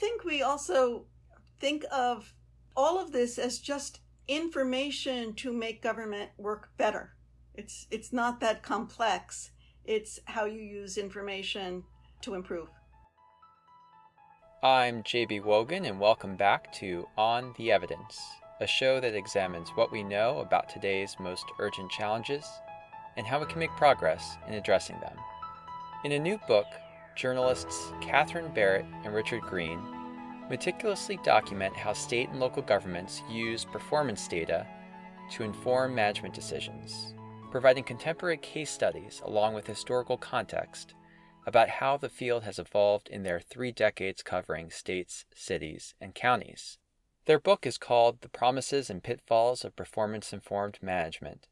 think we also think of all of this as just information to make government work better. It's not that complex. It's how you use information to improve. I'm JB Wogan, and welcome back to On the Evidence, a show that examines what we know about today's most urgent challenges and how we can make progress in addressing them. In a new book, journalists Katherine, Barrett, and Greene meticulously document how state and local governments use performance data to inform management decisions, providing contemporary case studies along with historical context about how the field has evolved in their 3 decades covering states, cities, and counties. Their book is called The Promises and Pitfalls of Performance-Informed Management,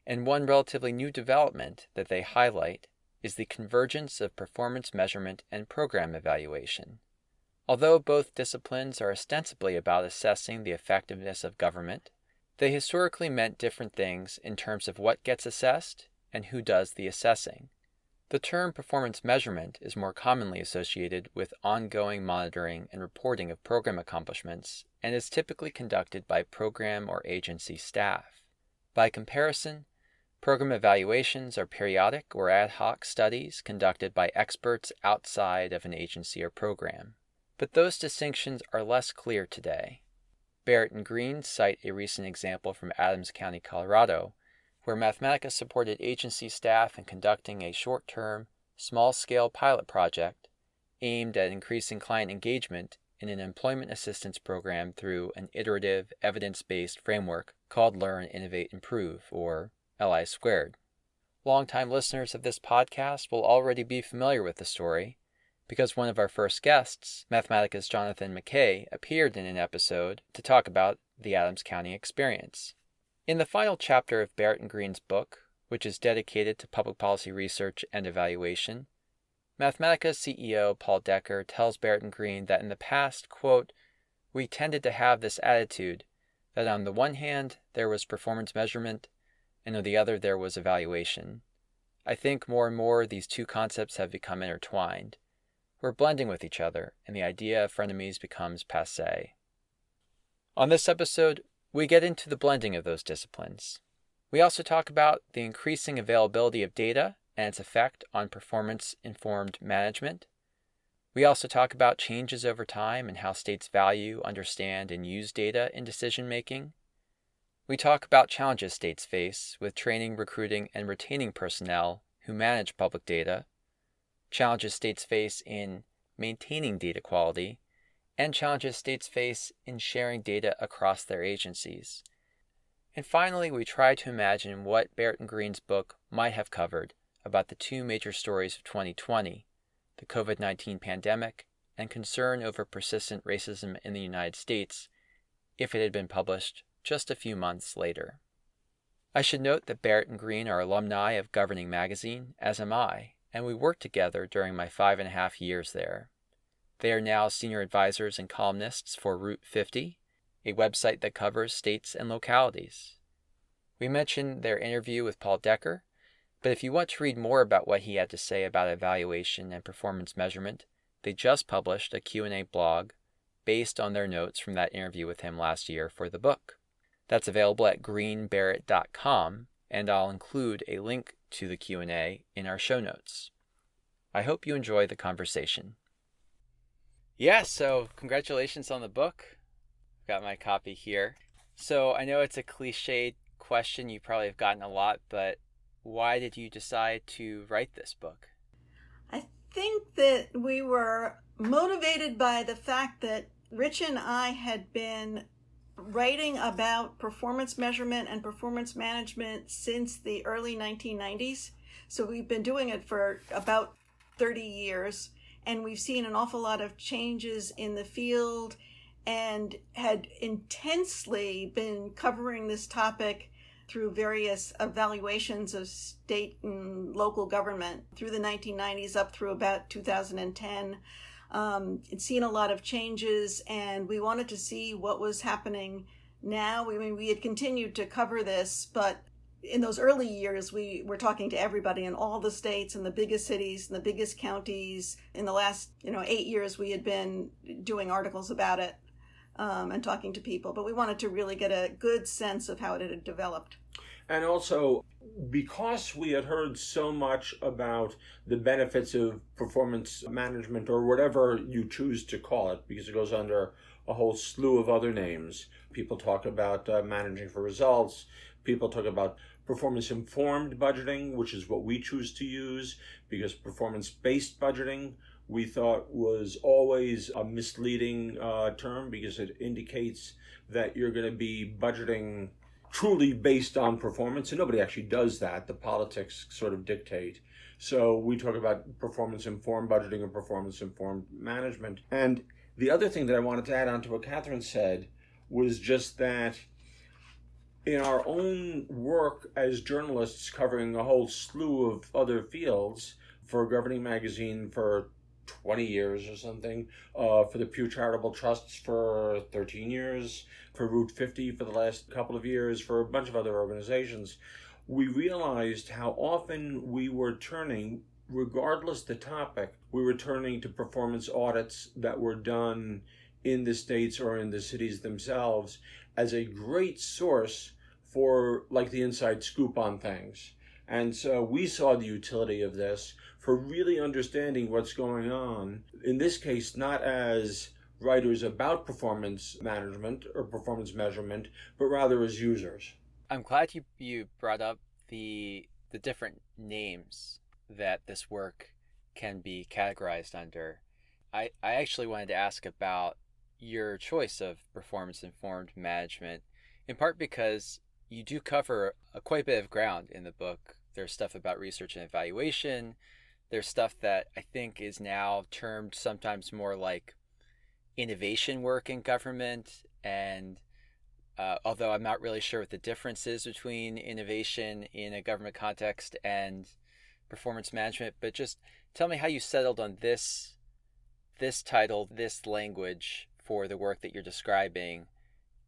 and one relatively new development that they highlight is the convergence of performance measurement and program evaluation. Although both disciplines are ostensibly about assessing the effectiveness of government, they historically meant different things in terms of what gets assessed and who does the assessing. The term performance measurement is more commonly associated with ongoing monitoring and reporting of program accomplishments and is typically conducted by program or agency staff. By comparison, program evaluations are periodic or ad hoc studies conducted by experts outside of an agency or program. But those distinctions are less clear today. Barrett and Greene cite a recent example from Adams County, Colorado, where Mathematica supported agency staff in conducting a short-term, small-scale pilot project aimed at increasing client engagement in an employment assistance program through an iterative, evidence-based framework called Learn, Innovate, Improve, or LI Squared. Longtime listeners of this podcast will already be familiar with the story, because one of our first guests, Mathematica's Jonathan McKay, appeared in an episode to talk about the Adams County experience. In the final chapter of Barrett and Greene's book, which is dedicated to public policy research and evaluation, Mathematica's CEO Paul Decker tells Barrett and Greene that in the past, quote, "we tended to have this attitude that on the one hand there was performance measurement, and on the other there was evaluation. I think more and more these two concepts have become intertwined. We're blending with each other, and the idea of frenemies becomes passé." On this episode, we get into the blending of those disciplines. We also talk about the increasing availability of data and its effect on performance-informed management. We also talk about changes over time and how states value, understand, and use data in decision-making. We talk about challenges states face with training, recruiting, and retaining personnel who manage public data, challenges states face in maintaining data quality, and challenges states face in sharing data across their agencies. And finally, we try to imagine what Barrett and Greene's book might have covered about the 2 major stories of 2020, the COVID-19 pandemic and concern over persistent racism in the United States, if it had been published just a few months later. I should note that Barrett and Greene are alumni of Governing Magazine, as am I, and we worked together during my 5.5 years there. They are now senior advisors and columnists for Route 50, a website that covers states and localities. We mentioned their interview with Paul Decker, but if you want to read more about what he had to say about evaluation and performance measurement, they just published a Q&A blog based on their notes from that interview with him last year for the book. That's available at greenbarrett.com, and I'll include a link to the Q&A in our show notes. I hope you enjoy the conversation. Yeah, so congratulations on the book. I've got my copy here. So I know it's a cliched question you probably have gotten a lot, but why did you decide to write this book? I think that we were motivated by the fact that Rich and I had been writing about performance measurement and performance management since the early 1990s. So we've been doing it for about 30 years, and we've seen an awful lot of changes in the field and had intensely been covering this topic through various evaluations of state and local government through the 1990s up through about 2010. It's seen a lot of changes, and we wanted to see what was happening now. I mean, we had continued to cover this, but in those early years, we were talking to everybody in all the states and the biggest cities and the biggest counties. In the last, 8 years, we had been doing articles about it and talking to people. But we wanted to really get a good sense of how it had developed. And also, because we had heard so much about the benefits of performance management, or whatever you choose to call it, because it goes under a whole slew of other names. People talk about managing for results. People talk about performance-informed budgeting, which is what we choose to use, because performance-based budgeting we thought was always a misleading term, because it indicates that you're going to be budgeting truly based on performance, and nobody actually does that. The politics sort of dictate. So we talk about performance-informed budgeting and performance-informed management. And the other thing that I wanted to add on to what Katherine said was just that in our own work as journalists covering a whole slew of other fields, for Governing Magazine for 20 years or something, for the Pew Charitable Trusts for 13 years, for Route 50 for the last couple of years, for a bunch of other organizations, we realized how often we were turning, regardless the topic, we were turning to performance audits that were done in the states or in the cities themselves as a great source for like the inside scoop on things. And so we saw the utility of this for really understanding what's going on, in this case, not as writers about performance management or performance measurement, but rather as users. I'm glad you brought up the different names that this work can be categorized under. I actually wanted to ask about your choice of performance-informed management, in part because you do cover quite a bit of ground in the book. There's stuff about research and evaluation. There's stuff that I think is now termed sometimes more like innovation work in government. And although I'm not really sure what the difference is between innovation in a government context and performance management, but just tell me how you settled on this title, this language for the work that you're describing.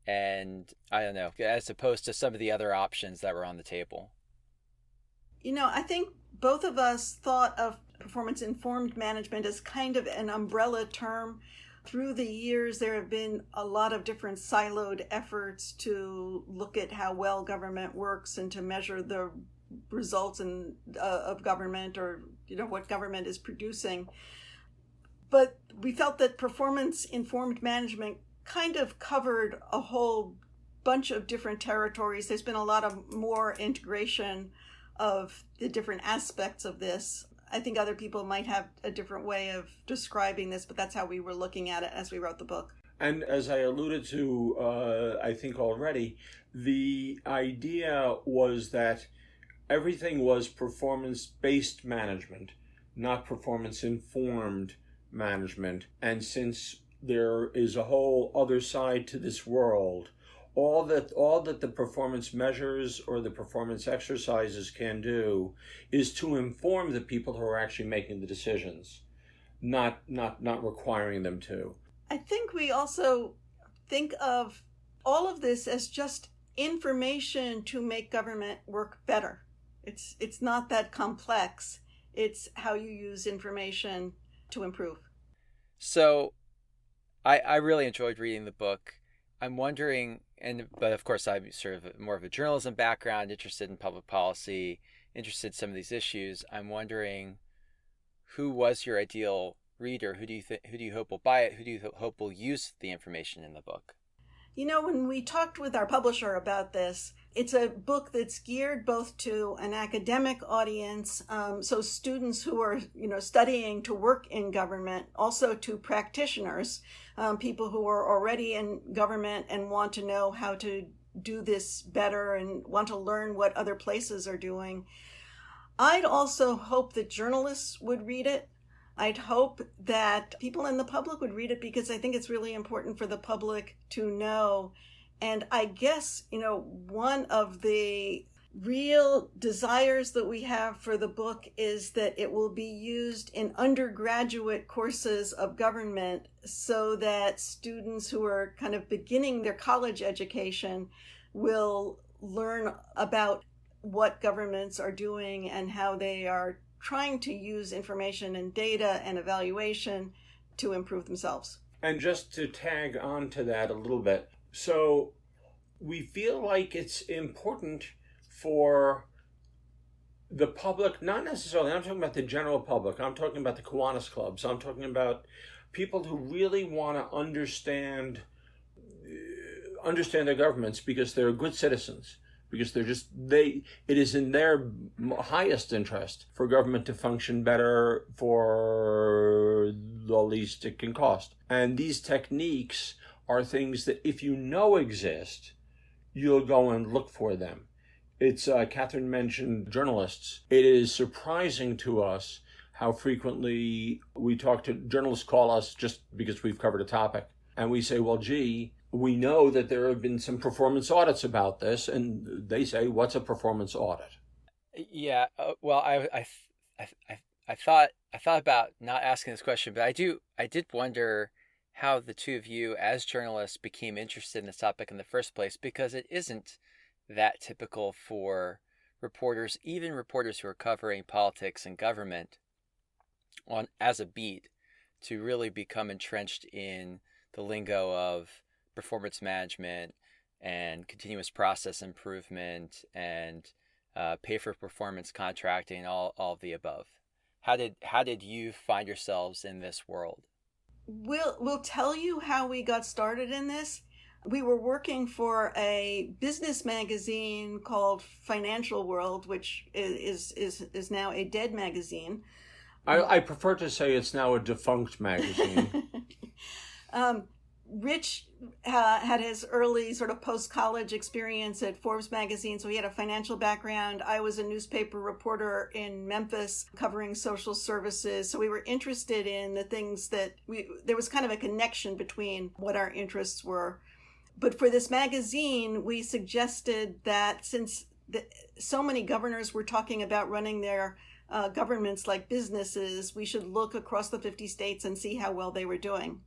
And I don't know, as opposed to some of the other options that were on the table. I think both of us thought of performance-informed management as kind of an umbrella term. Through the years, there have been a lot of different siloed efforts to look at how well government works and to measure the results of government, or what government is producing. But we felt that performance-informed management kind of covered a whole bunch of different territories. There's been a lot of more integration of the different aspects of this. I think other people might have a different way of describing this, but that's how we were looking at it as we wrote the book. And as I alluded to, I think already, the idea was that everything was performance-based management, not performance-informed management. And since there is a whole other side to this world, all that the performance measures or the performance exercises can do is to inform the people who are actually making the decisions, not requiring them to. I think we also think of all of this as just information to make government work better. It's not that complex. It's how you use information to improve. So I really enjoyed reading the book. I'm wondering, but of course I'm sort of more of a journalism background, interested in public policy, interested in some of these issues. I'm wondering, who was your ideal reader? Who do you hope will buy it? Who do you hope will use the information in the book? When we talked with our publisher about this, it's a book that's geared both to an academic audience, so students who are, studying to work in government, also to practitioners, people who are already in government and want to know how to do this better and want to learn what other places are doing. I'd also hope that journalists would read it. I'd hope that people in the public would read it, because I think it's really important for the public to know. And I guess, one of the real desires that we have for the book is that it will be used in undergraduate courses of government, so that students who are kind of beginning their college education will learn about what governments are doing and how they are trying to use information and data and evaluation to improve themselves. And just to tag on to that a little bit, so we feel like it's important for the public, not necessarily, I'm talking about the general public, I'm talking about the Kiwanis clubs, I'm talking about people who really want to understand their governments because they're good citizens, because it is in their highest interest for government to function better for the least it can cost. And these techniques are things that if you know exist, you'll go and look for them. It's, Katherine mentioned journalists. It is surprising to us how frequently we talk to journalists, call us just because we've covered a topic. And we say, well, gee, we know that there have been some performance audits about this. And they say, what's a performance audit? Yeah, well, I thought about not asking this question, but I did wonder how the two of you as journalists became interested in this topic in the first place, because it isn't that typical for reporters, even reporters who are covering politics and government on as a beat, to really become entrenched in the lingo of performance management and continuous process improvement and pay for performance contracting, all of the above. How did you find yourselves in this world? We'll tell you how we got started in this. We were working for a business magazine called Financial World, which is now a dead magazine. I prefer to say it's now a defunct magazine. Rich had his early sort of post-college experience at Forbes magazine, so he had a financial background. I was a newspaper reporter in Memphis covering social services, so we were interested in the things that there was kind of a connection between what our interests were. But for this magazine, we suggested that since so many governors were talking about running their governments like businesses, we should look across the 50 states and see how well they were doing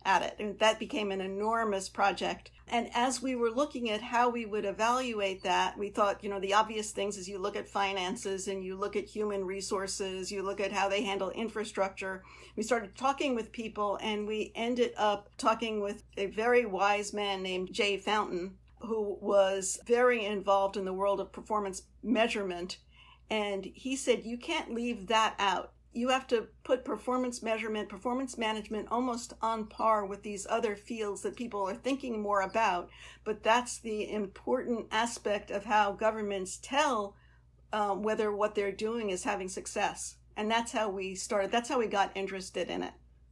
at it. And that became an enormous project. And as we were looking at how we would evaluate that, we thought, the obvious things is you look at finances and you look at human resources, you look at how they handle infrastructure. We started talking with people, and we ended up talking with a very wise man named Jay Fountain, who was very involved in the world of performance measurement. And he said, you can't leave that out. You have to put performance measurement, performance management almost on par with these other fields that people are thinking more about. But that's the important aspect of how governments tell whether what they're doing is having success. And that's how we started. That's how we got interested in it.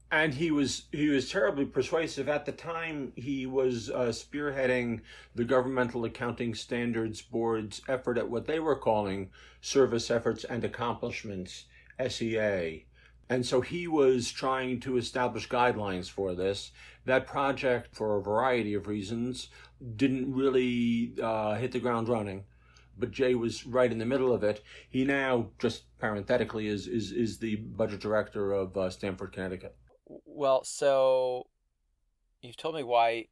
And he was terribly persuasive. At the time, he was spearheading the Governmental Accounting Standards Board's effort at what they were calling Service Efforts and Accomplishments, SEA. And so he was trying to establish guidelines for this. That project, for a variety of reasons, didn't really hit the ground running. But Jay was right in the middle of it. He now, just parenthetically, is the budget director of Stamford, Connecticut. Well, so you've told me why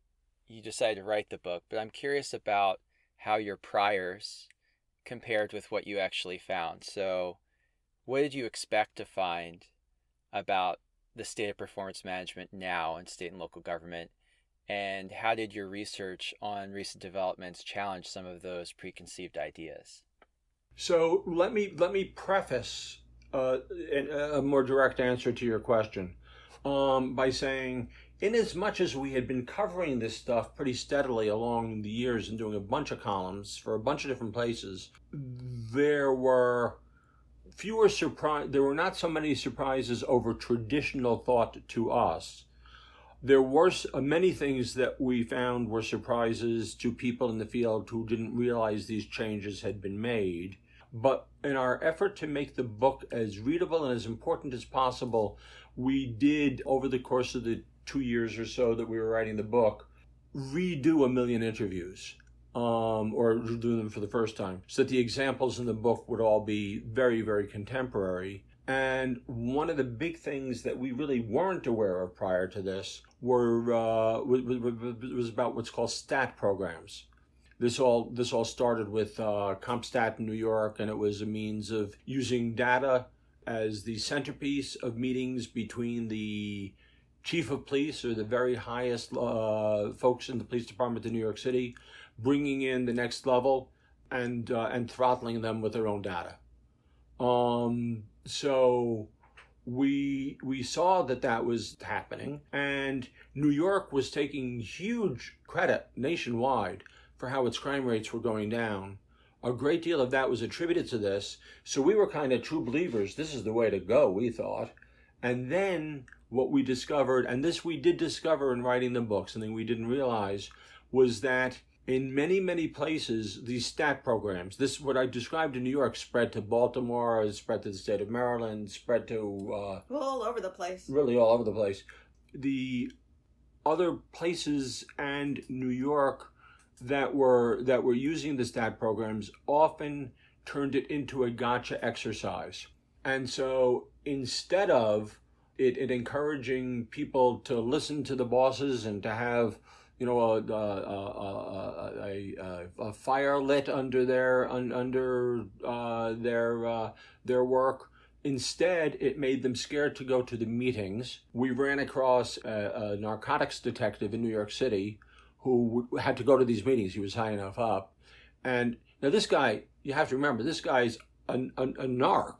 you decided to write the book, but I'm curious about how your priors compared with what you actually found. So what did you expect to find about the state of performance management now in state and local government? And how did your research on recent developments challenge some of those preconceived ideas? So let me preface a more direct answer to your question by saying, in as much as we had been covering this stuff pretty steadily along the years and doing a bunch of columns for a bunch of different places, there were not so many surprises over traditional thought to us. There were many things that we found were surprises to people in the field who didn't realize these changes had been made. But in our effort to make the book as readable and as important as possible, we did, over the course of the 2 years or so that we were writing the book, redo 1 million interviews, or do them for the first time, so that the examples in the book would all be very, very contemporary. And one of the big things that we really weren't aware of prior to this was about what's called STAT programs. This all started with CompStat in New York, and it was a means of using data as the centerpiece of meetings between the chief of police, or the very highest folks in the police department in New York City, bringing in the next level and throttling them with their own data. So we saw that was happening, and New York was taking huge credit nationwide for how its crime rates were going down. A great deal of that was attributed to this, so we were kind of true believers. This is the way to go, we thought. And then what we discovered, and this we did discover in writing the book, something we didn't realize, was that in many, many places, these stat programs, this, what I described in New York, spread to Baltimore, spread to the state of Maryland, spread to... all over the place. Really all over the place. The other places and New York that were using the stat programs often turned it into a gotcha exercise. And so instead of it encouraging people to listen to the bosses and to have, you know, a fire lit under their work, instead it made them scared to go to the meetings. We ran across a narcotics detective in New York City who had to go to these meetings. He was high enough up. And now this guy, you have to remember, this guy's a narc.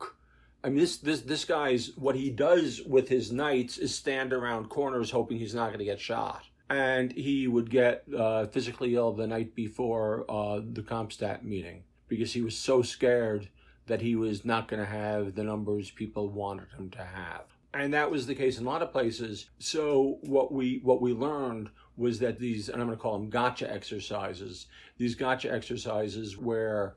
I mean, this guy's, what he does with his nights is stand around corners hoping he's not going to get shot. And he would get physically ill the night before the CompStat meeting because he was so scared that he was not going to have the numbers people wanted him to have. And that was the case in a lot of places. So what we learned was that these, and I'm going to call them gotcha exercises, these gotcha exercises where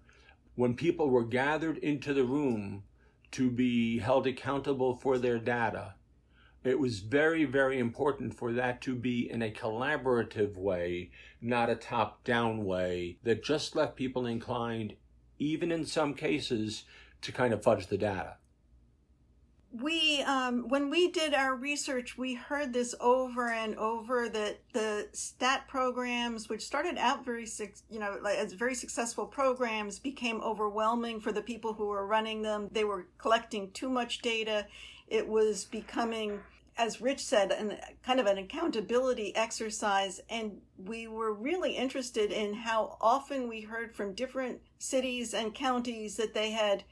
when people were gathered into the room to be held accountable for their data, it was very, very important for that to be in a collaborative way, not a top-down way that just left people inclined, even in some cases, to kind of fudge the data. We, when we did our research, we heard this over and over, that the stat programs, which started out as very successful programs, became overwhelming for the people who were running them. They were collecting too much data. It was becoming, as Rich said, kind of an accountability exercise. And we were really interested in how often we heard from different cities and counties that they had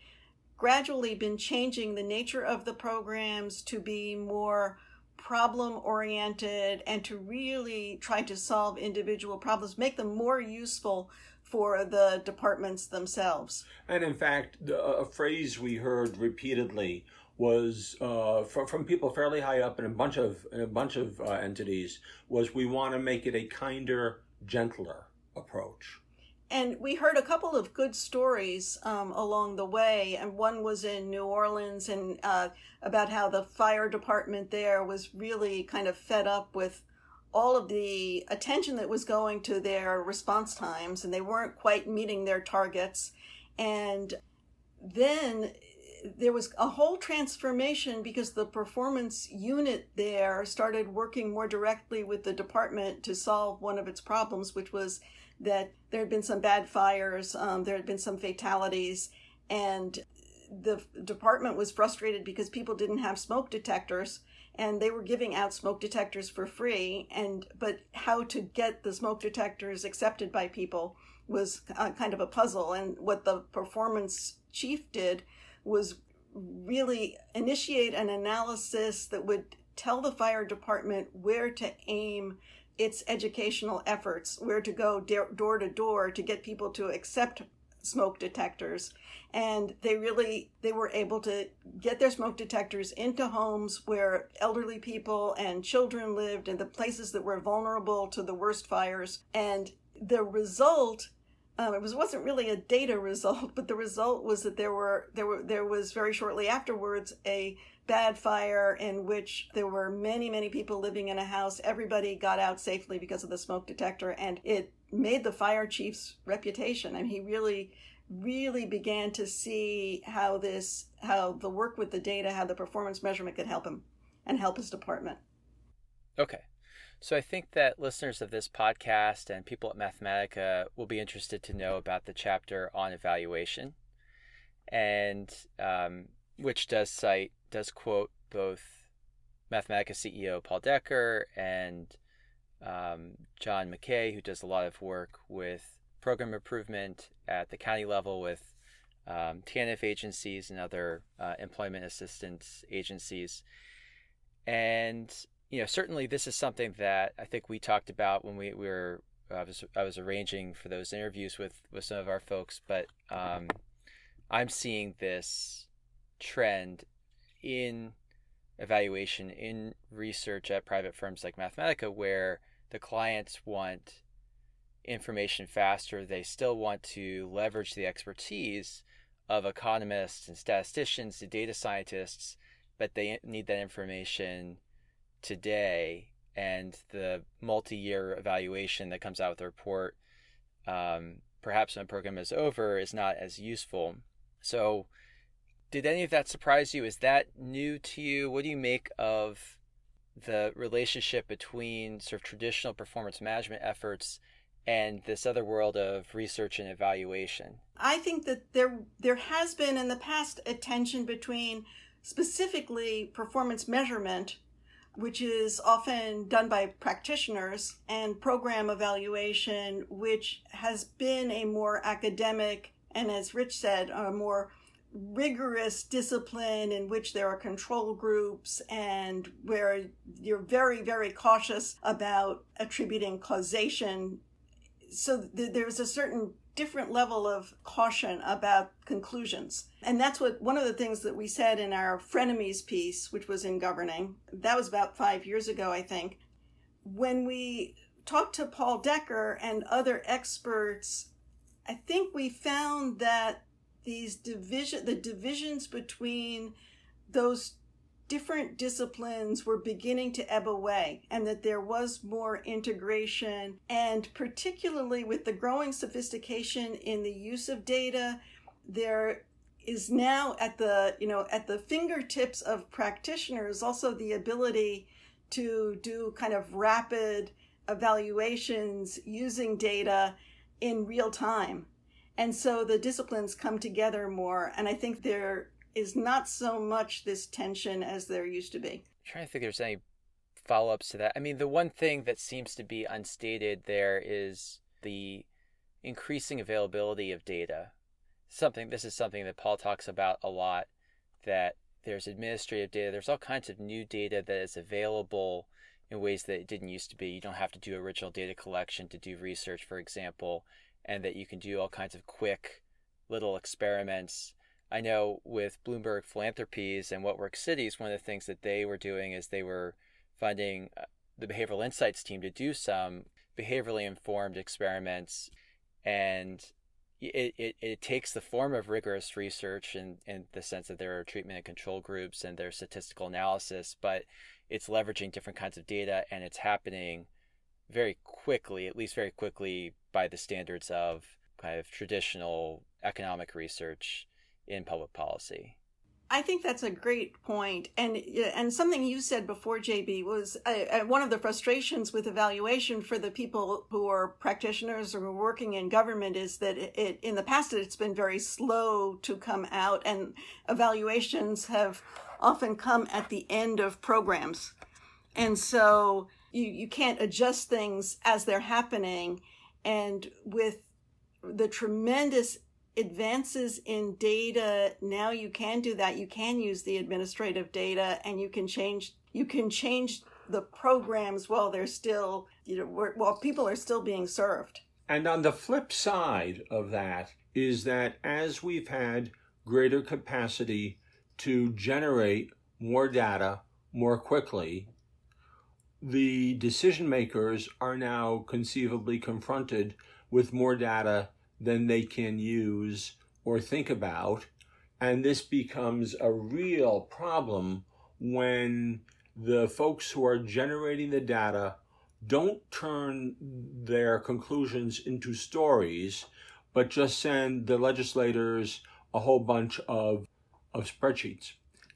gradually been changing the nature of the programs to be more problem-oriented and to really try to solve individual problems, make them more useful for the departments themselves. And in fact, a phrase we heard repeatedly was from people fairly high up in a bunch of entities was, we want to make it a kinder, gentler approach. And we heard a couple of good stories along the way, and one was in New Orleans, and about how the fire department there was really kind of fed up with all of the attention that was going to their response times, and they weren't quite meeting their targets. And then there was a whole transformation because the performance unit there started working more directly with the department to solve one of its problems, which was that there had been some bad fires, there had been some fatalities, and the department was frustrated because people didn't have smoke detectors, and they were giving out smoke detectors for free, but how to get the smoke detectors accepted by people was kind of a puzzle. And what the performance chief did was really initiate an analysis that would tell the fire department where to aim its educational efforts, where to go door to door to get people to accept smoke detectors. And they were able to get their smoke detectors into homes where elderly people and children lived, in the places that were vulnerable to the worst fires. And the result, it wasn't really a data result, but the result was that there was very shortly afterwards a bad fire in which there were many, many people living in a house. Everybody got out safely because of the smoke detector, and it made the fire chief's reputation. And he really, really began to see how the work with the data, how the performance measurement could help him and help his department. Okay. So I think that listeners of this podcast and people at Mathematica will be interested to know about the chapter on evaluation, and which does quote both Mathematica CEO Paul Decker and John McKay, who does a lot of work with program improvement at the county level with TANF agencies and other employment assistance agencies. And certainly this is something that I think we talked about when we were I was arranging for those interviews with some of our folks, but I'm seeing this trend in evaluation, in research at private firms like Mathematica, where the clients want information faster. They still want to leverage the expertise of economists and statisticians and data scientists, but they need that information today. And the multi-year evaluation that comes out with the report, perhaps when a program is over, is not as useful. So did any of that surprise you? Is that new to you? What do you make of the relationship between sort of traditional performance management efforts and this other world of research and evaluation? I think that there has been in the past a tension between specifically performance measurement, which is often done by practitioners, and program evaluation, which has been a more academic and, as Rich said, a more rigorous discipline in which there are control groups and where you're very, very cautious about attributing causation. So there's a certain different level of caution about conclusions. And that's one of the things that we said in our frenemies piece, which was in governing. That was about 5 years ago, I think. When we talked to Paul Decker and other experts, I think we found that the divisions between those different disciplines were beginning to ebb away, and that there was more integration, and particularly with the growing sophistication in the use of data, there is now at the fingertips of practitioners also the ability to do kind of rapid evaluations using data in real time. And so the disciplines come together more, and I think there is not so much this tension as there used to be. I'm trying to think if there's any follow-ups to that. I mean, the one thing that seems to be unstated there is the increasing availability of data. This is something that Paul talks about a lot, that there's administrative data, there's all kinds of new data that is available in ways that it didn't used to be. You don't have to do original data collection to do research, for example, and that you can do all kinds of quick little experiments. I know with Bloomberg Philanthropies and What Works Cities, one of the things that they were doing is they were funding the behavioral insights team to do some behaviorally informed experiments. And it takes the form of rigorous research in the sense that there are treatment and control groups and there's statistical analysis, but it's leveraging different kinds of data, and it's happening very quickly, at least very quickly by the standards of kind of traditional economic research in public policy. I think that's a great point. And something you said before, JB, was one of the frustrations with evaluation for the people who are practitioners or working in government is that in the past it's been very slow to come out, and evaluations have often come at the end of programs. And so you can't adjust things as they're happening. And with the tremendous advances in data, now you can do that. You can use the administrative data, and you can change the programs while they're still, while people are still being served. And on the flip side of that is that as we've had greater capacity to generate more data more quickly, the decision makers are now conceivably confronted with more data than they can use or think about. And this becomes a real problem when the folks who are generating the data don't turn their conclusions into stories, but just send the legislators a whole bunch of spreadsheets.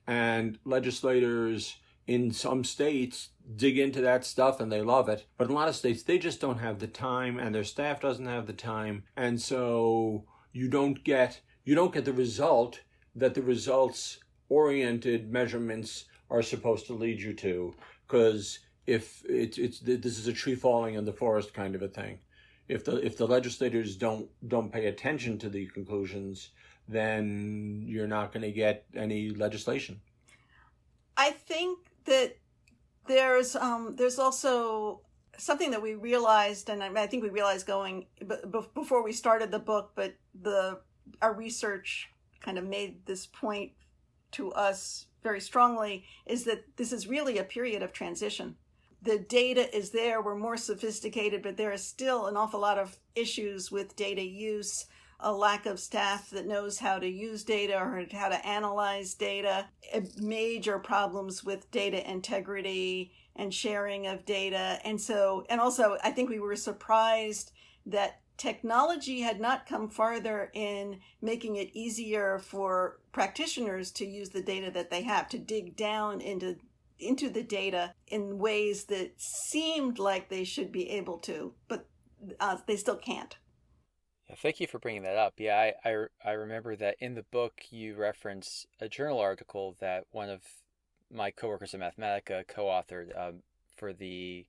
And legislators in some states dig into that stuff and they love it. But in a lot of states, they just don't have the time, and their staff doesn't have the time. And so you don't get the result that the results-oriented measurements are supposed to lead you to. Because if this is a tree falling in the forest kind of a thing. If the legislators don't pay attention to the conclusions, then you're not going to get any legislation. I think that there's also something that we realized, and I think we realized before we started the book, but our research kind of made this point to us very strongly, is that this is really a period of transition. The data is there, we're more sophisticated, but there is still an awful lot of issues with data use, a lack of staff that knows how to use data or how to analyze data, major problems with data integrity and sharing of data. And also, I think we were surprised that technology had not come farther in making it easier for practitioners to use the data that they have, to dig down into the data in ways that seemed like they should be able to, but they still can't. Yeah, thank you for bringing that up. Yeah, I remember that in the book you reference a journal article that one of my coworkers at Mathematica co-authored for the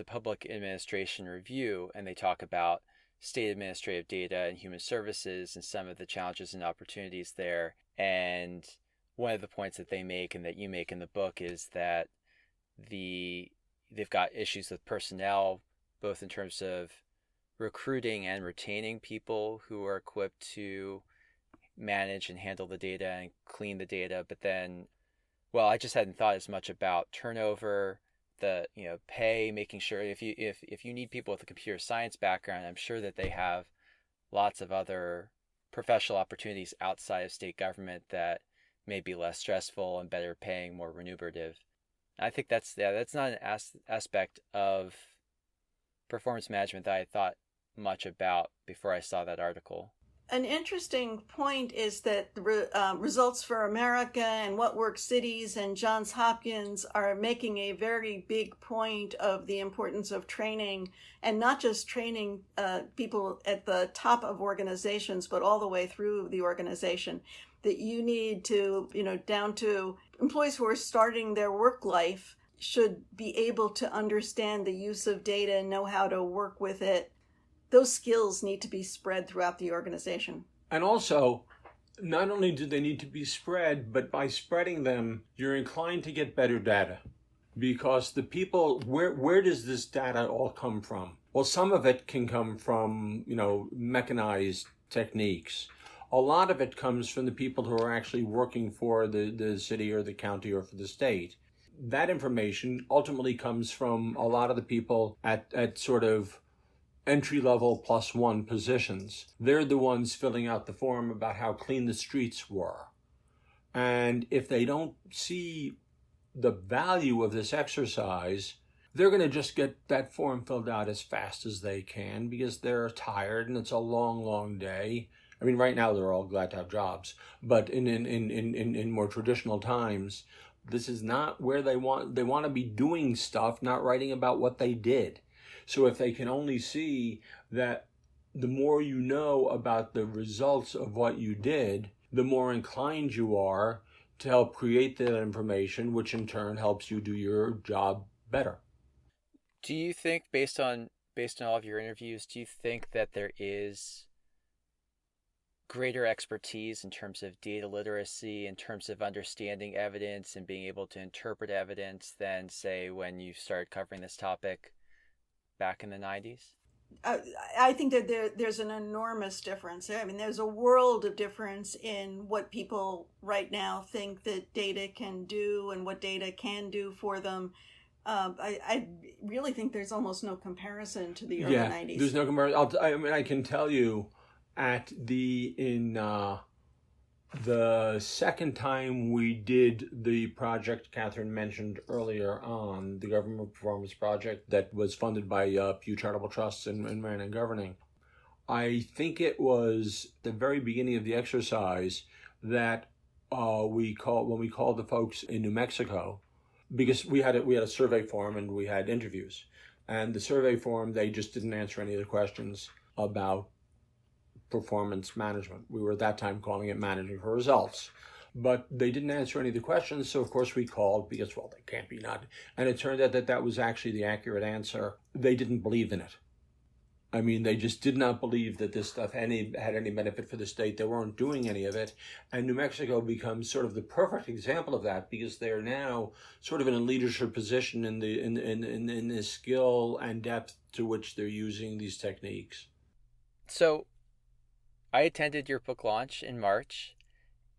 Public Administration Review, and they talk about state administrative data and human services and some of the challenges and opportunities there. And one of the points that they make and that you make in the book is that they've got issues with personnel, both in terms of recruiting and retaining people who are equipped to manage and handle the data and clean the data. But then, well, I just hadn't thought as much about turnover, the pay, making sure if you need people with a computer science background, I'm sure that they have lots of other professional opportunities outside of state government that may be less stressful and better paying, more remunerative. I think that's not an aspect of performance management that I thought much about before I saw that article. An interesting point is that the Results for America and What Works Cities and Johns Hopkins are making a very big point of the importance of training, and not just training people at the top of organizations, but all the way through the organization. That you need to, down to employees who are starting their work life should be able to understand the use of data and know how to work with it. Those skills need to be spread throughout the organization. And also, not only do they need to be spread, but by spreading them, you're inclined to get better data. Because the people, where does this data all come from? Well, some of it can come from, mechanized techniques. A lot of it comes from the people who are actually working for the city or the county or for the state. That information ultimately comes from a lot of the people at sort of entry-level +1 positions. They're the ones filling out the form about how clean the streets were. And if they don't see the value of this exercise, they're going to just get that form filled out as fast as they can because they're tired and it's a long, long day. I mean, right now they're all glad to have jobs, but in more traditional times, this is not where they want to be doing stuff, not writing about what they did. So if they can only see that the more you know about the results of what you did, the more inclined you are to help create that information, which in turn helps you do your job better. Do you think, based on all of your interviews, do you think that there is greater expertise in terms of data literacy, in terms of understanding evidence and being able to interpret evidence than, say, when you started covering this topic back in the 90s? I think that there's an enormous difference. I mean, there's a world of difference in what people right now think that data can do and what data can do for them. I really think there's almost no comparison to the early 90s. Yeah, there's no comparison. I can tell you the second time we did the project Katherine mentioned earlier on, the Government Performance Project that was funded by Pew Charitable Trusts and Ran and Governing, I think it was the very beginning of the exercise that when we called the folks in New Mexico, because we had a survey form and we had interviews. And the survey form, they just didn't answer any of the questions about performance management. We were at that time calling it managing for results. But they didn't answer any of the questions, so of course we called because, well, they can't be not. And it turned out that that was actually the accurate answer. They didn't believe in it. I mean, they just did not believe that this stuff had any benefit for the state. They weren't doing any of it. And New Mexico becomes sort of the perfect example of that because they're now sort of in a leadership position in the skill and depth to which they're using these techniques. So I attended your book launch in March,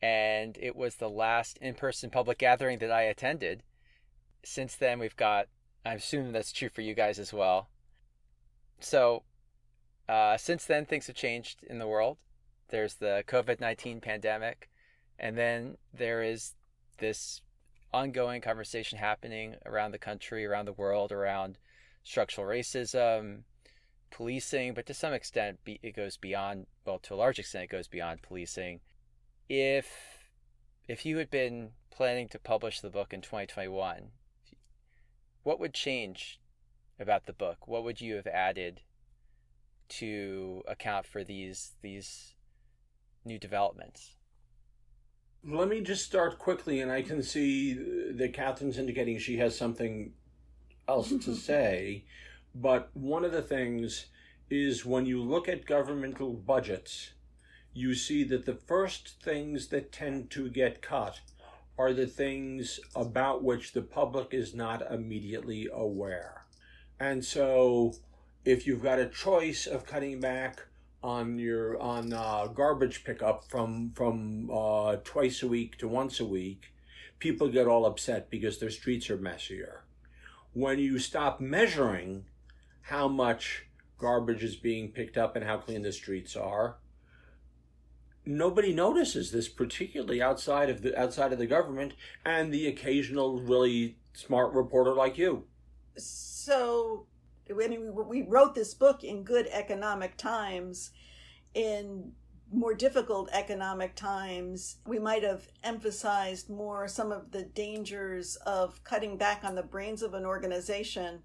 and it was the last in-person public gathering that I attended. Since then, we've got, I assume that's true for you guys as well. So since then, things have changed in the world. There's the COVID-19 pandemic, and then there is this ongoing conversation happening around the country, around the world, around structural racism, policing, but to some extent it goes beyond, well, to a large extent it goes beyond policing. If you had been planning to publish the book in 2021, what would change about the book? What would you have added to account for these new developments? Let me just start quickly, and I can see that Katherine's indicating she has something else to say. But one of the things is when you look at governmental budgets, you see that the first things that tend to get cut are the things about which the public is not immediately aware. And so if you've got a choice of cutting back on garbage pickup from twice a week to once a week, people get all upset because their streets are messier. When you stop measuring how much garbage is being picked up and how clean the streets are, nobody notices this, particularly outside of the government and the occasional really smart reporter like you. So, I mean, we wrote this book in good economic times. In more difficult economic times, we might have emphasized more some of the dangers of cutting back on the brains of an organization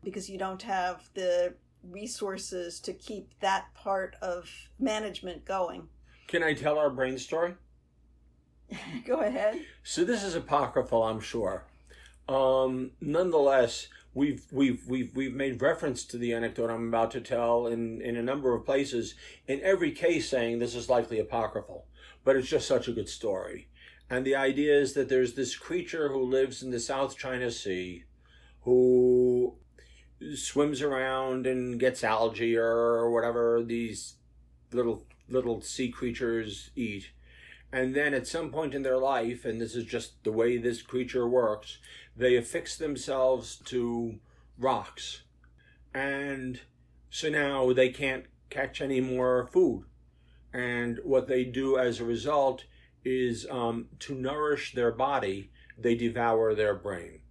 because you don't have the resources to keep that part of management going. Can I tell our brain story? Go ahead. So this is apocryphal, I'm sure. Nonetheless, we've made reference to the anecdote I'm about to tell in a number of places, in every case saying this is likely apocryphal, but it's just such a good story. And the idea is that there's this creature who lives in the South China Sea who swims around and gets algae or whatever these little sea creatures eat. And then at some point in their life, and this is just the way this creature works, they affix themselves to rocks. And so now they can't catch any more food. And what they do as a result is to nourish their body, they devour their brain.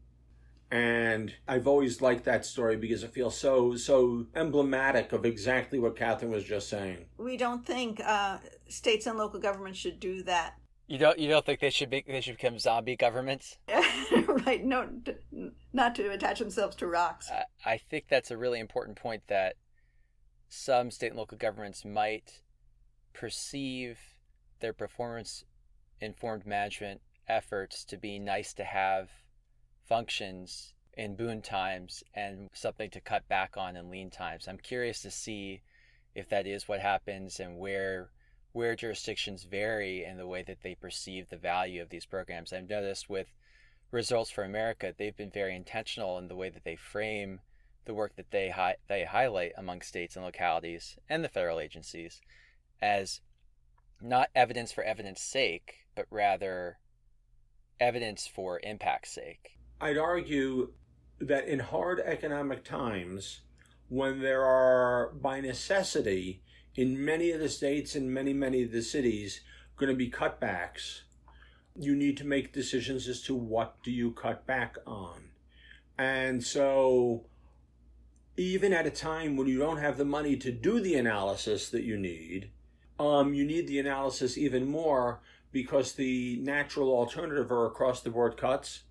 And I've always liked that story because it feels so emblematic of exactly what Katherine was just saying. We don't think states and local governments should do that. You don't think they should become zombie governments? Right? No, not to attach themselves to rocks. I think that's a really important point, that some state and local governments might perceive their performance-informed management efforts to be nice to have functions in boon times and something to cut back on in lean times. I'm curious to see if that is what happens and where jurisdictions vary in the way that they perceive the value of these programs. I've noticed with Results for America, they've been very intentional in the way that they frame the work that they highlight among states and localities and the federal agencies as not evidence for evidence sake, but rather evidence for impact's sake. I'd argue that in hard economic times, when there are, by necessity, in many of the states and many of the cities, going to be cutbacks, you need to make decisions as to what do you cut back on. And so, even at a time when you don't have the money to do the analysis that you need the analysis even more because the natural alternative are across-the-board cuts.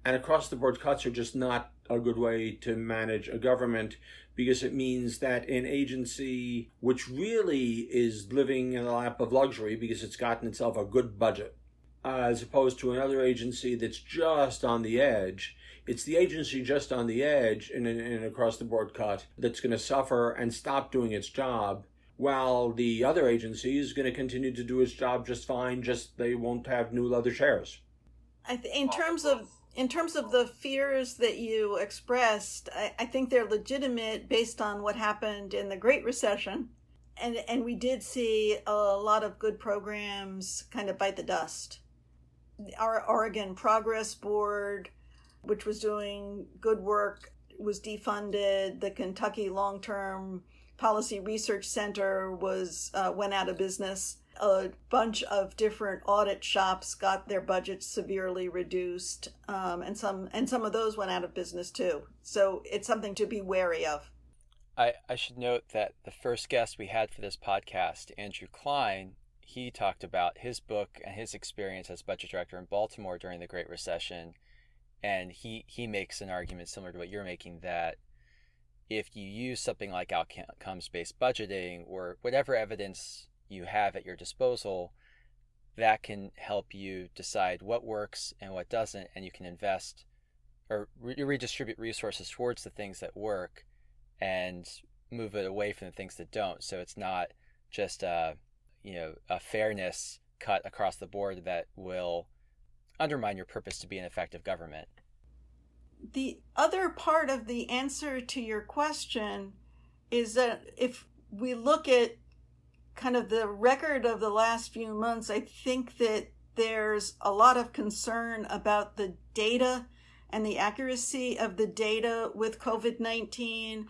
And across the board cuts are just not a good way to manage a government, because it means that an agency which really is living in the lap of luxury because it's gotten itself a good budget, as opposed to another agency that's just on the edge, it's the agency just on the edge in an across the board cut that's going to suffer and stop doing its job, while the other agency is going to continue to do its job just fine, just they won't have new leather chairs. In terms of the fears that you expressed, I think they're legitimate based on what happened in the Great Recession. And we did see a lot of good programs kind of bite the dust. Our Oregon Progress Board, which was doing good work, was defunded. The Kentucky Long-Term Policy Research Center went out of business. A bunch of different audit shops got their budgets severely reduced, and some of those went out of business too. So it's something to be wary of. I should note that the first guest we had for this podcast, Andrew Klein, he talked about his book and his experience as budget director in Baltimore during the Great Recession, and he makes an argument similar to what you're making, that if you use something like outcomes-based budgeting or whatever evidence you have at your disposal, that can help you decide what works and what doesn't, and you can invest or redistribute resources towards the things that work and move it away from the things that don't. So it's not just a fairness cut across the board that will undermine your purpose to be an effective government. The other part of the answer to your question is that if we look at kind of the record of the last few months, I think that there's a lot of concern about the data and the accuracy of the data with COVID-19.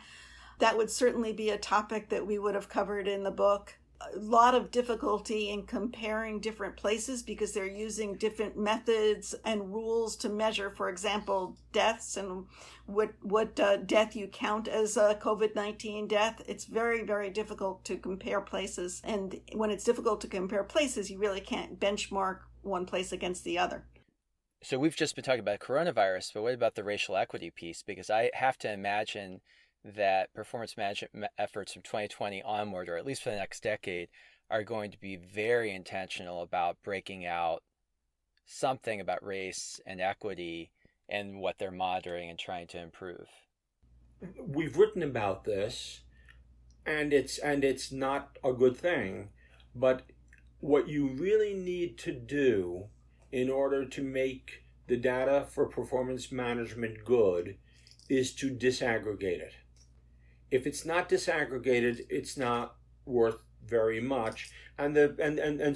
That would certainly be a topic that we would have covered in the book. A lot of difficulty in comparing different places because they're using different methods and rules to measure, for example, deaths and what death you count as a COVID-19 death. It's very, very difficult to compare places. And when it's difficult to compare places, you really can't benchmark one place against the other. So we've just been talking about coronavirus, but what about the racial equity piece? Because I have to imagine that performance management efforts from 2020 onward, or at least for the next decade, are going to be very intentional about breaking out something about race and equity and what they're monitoring and trying to improve. We've written about this, and it's not a good thing, but what you really need to do in order to make the data for performance management good is to disaggregate it. If it's not disaggregated, it's not worth very much. And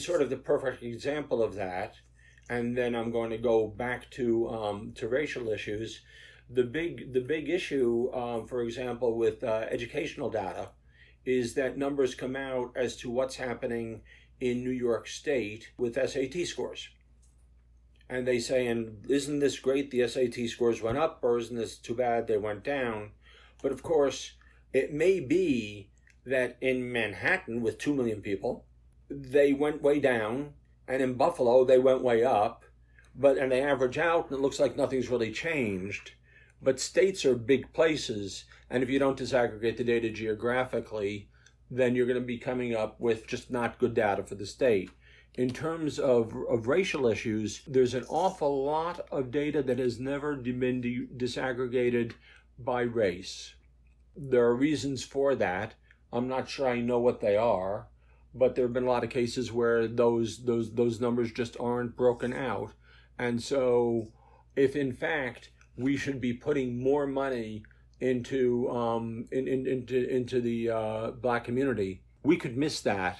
sort of the perfect example of that, and then I'm going to go back to racial issues. The big issue, for example, with educational data, is that numbers come out as to what's happening in New York State with SAT scores. And they say, and isn't this great, the SAT scores went up, or isn't this too bad, they went down? But of course, it may be that in Manhattan, with 2 million people, they went way down, and in Buffalo, they went way up, and they average out, and it looks like nothing's really changed. But states are big places, and if you don't disaggregate the data geographically, then you're going to be coming up with just not good data for the state. In terms of racial issues, there's an awful lot of data that has never been disaggregated by race. There are reasons for that. I'm not sure I know what they are, but there have been a lot of cases where those numbers just aren't broken out. And so if in fact we should be putting more money into the Black community, we could miss that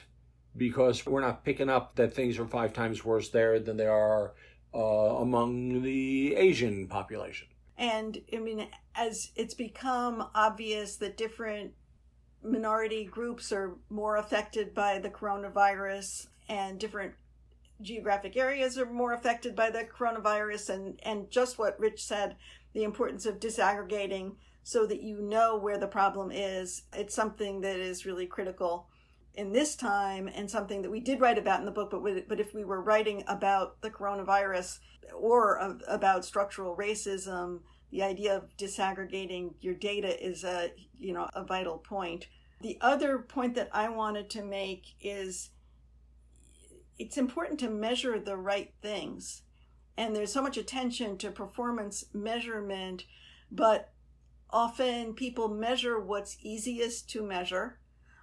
because we're not picking up that things are 5 times worse there than they are among the Asian population. And I mean, as it's become obvious that different minority groups are more affected by the coronavirus and different geographic areas are more affected by the coronavirus, and just what Rich said, the importance of disaggregating so that you know where the problem is, it's something that is really critical. in this time, and something that we did write about in the book, but if we were writing about the coronavirus or about structural racism, the idea of disaggregating your data is a vital point. The other point that I wanted to make is it's important to measure the right things. And there's so much attention to performance measurement, but often people measure what's easiest to measure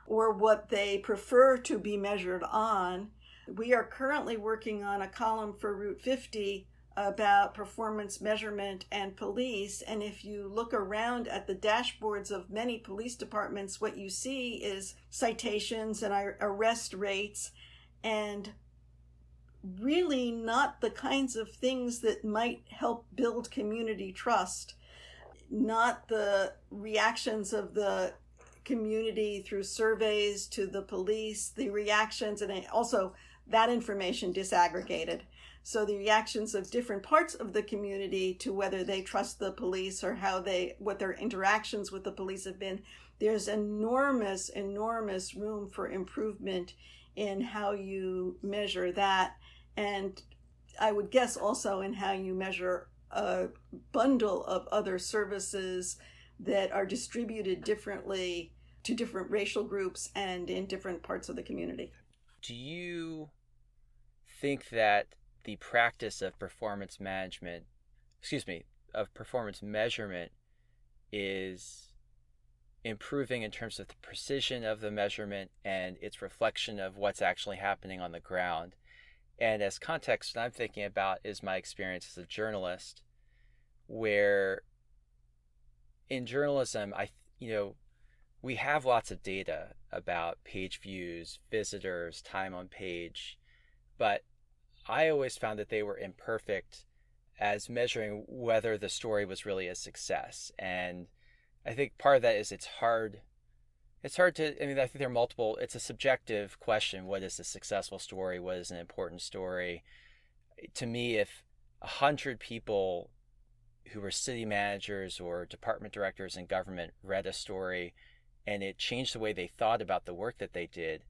or what they prefer to be measured on. We are currently working on a column for Route 50 about performance measurement and police. And if you look around at the dashboards of many police departments, what you see is citations and arrest rates, and really not the kinds of things that might help build community trust, not the reactions of the community through surveys to the police, the reactions, and also that information disaggregated. So the reactions of different parts of the community to whether they trust the police or what their interactions with the police have been. There's enormous room for improvement in how you measure that. And I would guess also in how you measure a bundle of other services that are distributed differently to different racial groups and in different parts of the community. Do you think that the practice of performance measurement is improving in terms of the precision of the measurement and its reflection of what's actually happening on the ground? And as context, what I'm thinking about is my experience as a journalist, where in journalism, we have lots of data about page views, visitors, time on page, but I always found that they were imperfect as measuring whether the story was really a success. And I think part of that is it's hard to, I think there are multiple, it's a subjective question. What is a successful story? What is an important story? To me, if 100 people who were city managers or department directors in government read a story and it changed the way they thought about the work that they did,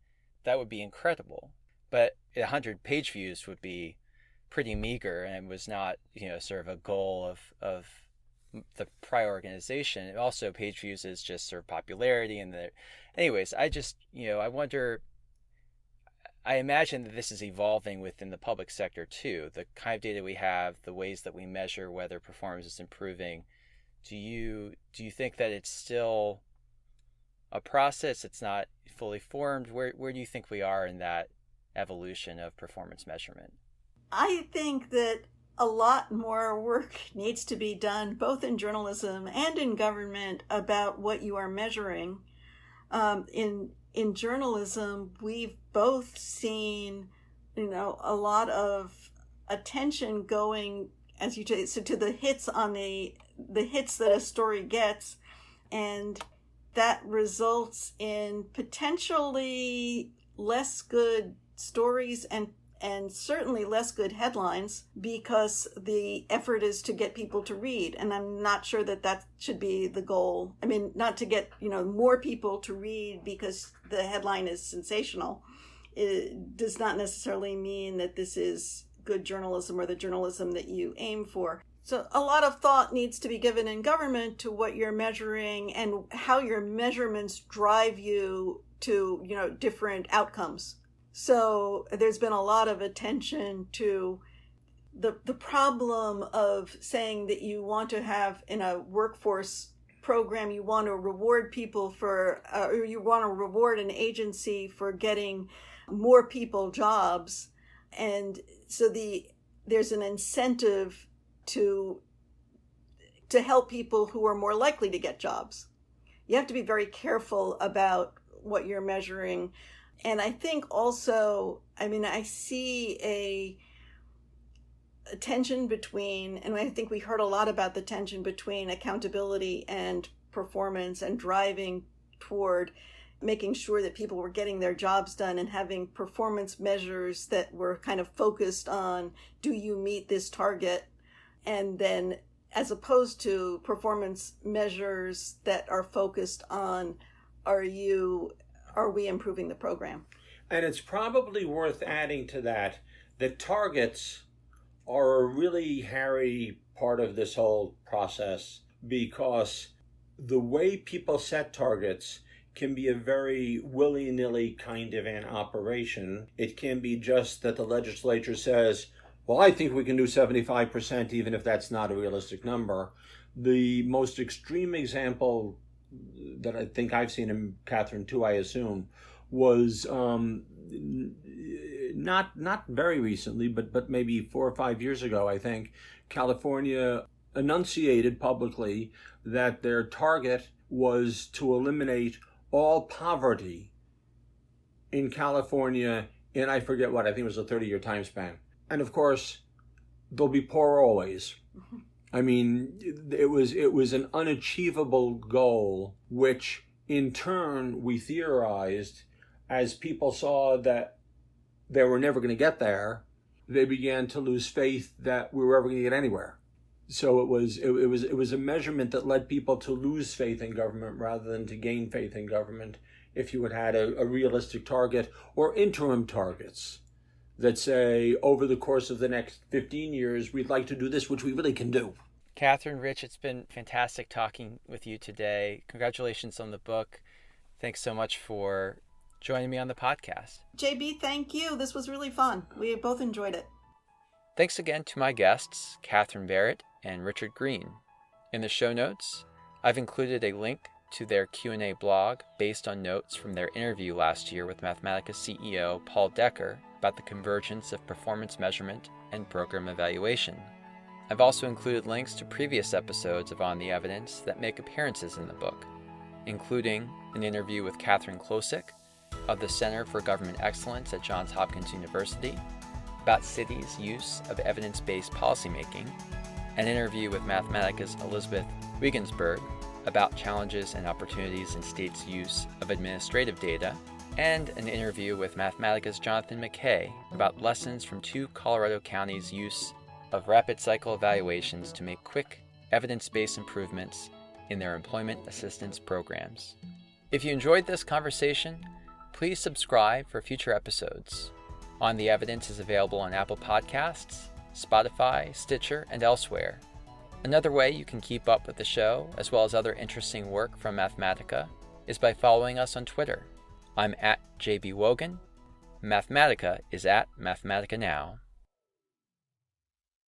that would be incredible. But 100 page views would be pretty meager and was not, sort of a goal of the prior organization. Also, page views is just sort of popularity. Anyways, I wonder, I imagine that this is evolving within the public sector too. The kind of data we have, the ways that we measure whether performance is improving. Do you think that it's still a process? It's not fully formed? Where do you think we are in that evolution of performance measurement? I think that a lot more work needs to be done, both in journalism and in government, about what you are measuring. In journalism, we've both seen, a lot of attention going, as you say, so to the hits on the hits that a story gets, and that results in potentially less good stories and certainly less good headlines, because the effort is to get people to read. And I'm not sure that should be the goal. I mean, not to get, more people to read because the headline is sensational. It does not necessarily mean that this is good journalism or the journalism that you aim for. So a lot of thought needs to be given in government to what you're measuring and how your measurements drive you to, different outcomes. So there's been a lot of attention to the problem of saying that you want to have in a workforce program, you want to reward people or you want to reward an agency for getting more people jobs. And so there's an incentive to help people who are more likely to get jobs. You have to be very careful about what you're measuring. And I think also, I see a tension between, and I think we heard a lot about the tension between accountability and performance and driving toward making sure that people were getting their jobs done and having performance measures that were kind of focused on, do you meet this target? And then as opposed to performance measures that are focused on, are you are we improving the program? And it's probably worth adding to that targets are a really hairy part of this whole process, because the way people set targets can be a very willy-nilly kind of an operation. It can be just that the legislature says, well, I think we can do 75%, even if that's not a realistic number. The most extreme example that I think I've seen, in Katherine too, I assume, was not very recently, but maybe 4 or 5 years ago, I think, California enunciated publicly that their target was to eliminate all poverty in California in, I forget what, I think it was a 30-year time span. And of course, they'll be poor always. I mean, it was an unachievable goal, which in turn we theorized, as people saw that they were never going to get there, they began to lose faith that we were ever going to get anywhere. So it was a measurement that led people to lose faith in government rather than to gain faith in government, if you had a realistic target or interim targets that say, over the course of the next 15 years, we'd like to do this, which we really can do. Katherine, Rich, it's been fantastic talking with you today. Congratulations on the book. Thanks so much for joining me on the podcast. JB, thank you. This was really fun. We both enjoyed it. Thanks again to my guests, Katherine Barrett and Richard Greene. In the show notes, I've included a link to their Q&A blog based on notes from their interview last year with Mathematica CEO Paul Decker about the convergence of performance measurement and program evaluation. I've also included links to previous episodes of On the Evidence that make appearances in the book, including an interview with Catherine Klosik of the Center for Government Excellence at Johns Hopkins University about cities' use of evidence-based policymaking, an interview with Mathematica's Elizabeth Wiegensberg about challenges and opportunities in states' use of administrative data, and an interview with Mathematica's Jonathan McKay about lessons from 2 Colorado counties' use of rapid cycle evaluations to make quick, evidence-based improvements in their employment assistance programs. If you enjoyed this conversation, please subscribe for future episodes. On the Evidence is available on Apple Podcasts, Spotify, Stitcher, and elsewhere. Another way you can keep up with the show, as well as other interesting work from Mathematica, is by following us on Twitter. I'm at JB Wogan. Mathematica is at Mathematica Now.